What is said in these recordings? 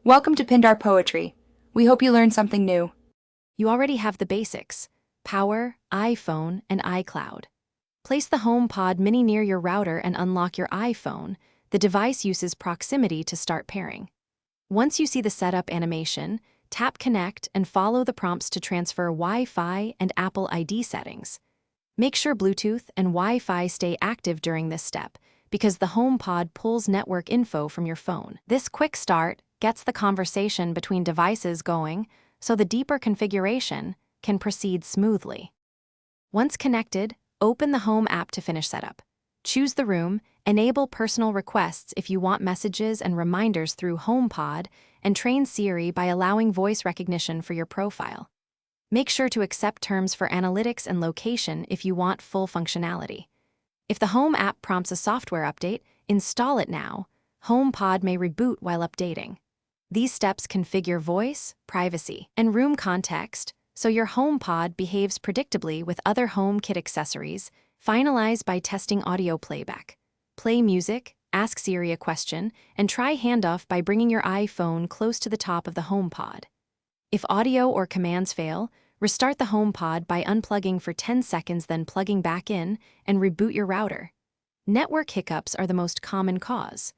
Welcome to Pindar Poetry. We hope you learned something new. You already have the basics: power, iPhone, and iCloud. Place the HomePod Mini near your router and unlock your iPhone. The device uses proximity to start pairing. Once you see the setup animation, tap Connect and follow the prompts to transfer Wi-Fi and Apple ID settings. Make sure Bluetooth and Wi-Fi stay active during this step, because the HomePod pulls network info from your phone. This quick start gets the conversation between devices going, so the deeper configuration can proceed smoothly. Once connected, open the Home app to finish setup. Choose the room, enable personal requests if you want messages and reminders through HomePod, and train Siri by allowing voice recognition for your profile. Make sure to accept terms for analytics and location if you want full functionality. If the Home app prompts a software update, install it now. HomePod may reboot while updating. These steps configure voice, privacy, and room context so your HomePod behaves predictably with other HomeKit accessories. Finalize by testing audio playback. Play music, ask Siri a question, and try handoff by bringing your iPhone close to the top of the HomePod. If audio or commands fail, restart the HomePod by unplugging for 10 seconds, then plugging back in, and reboot your router. Network hiccups are the most common cause.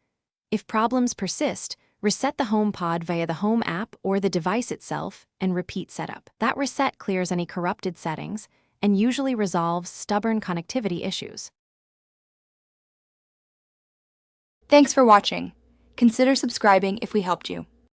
If problems persist, reset the HomePod via the Home app or the device itself and repeat setup. That reset clears any corrupted settings and usually resolves stubborn connectivity issues. Thanks for watching. Consider subscribing if we helped you.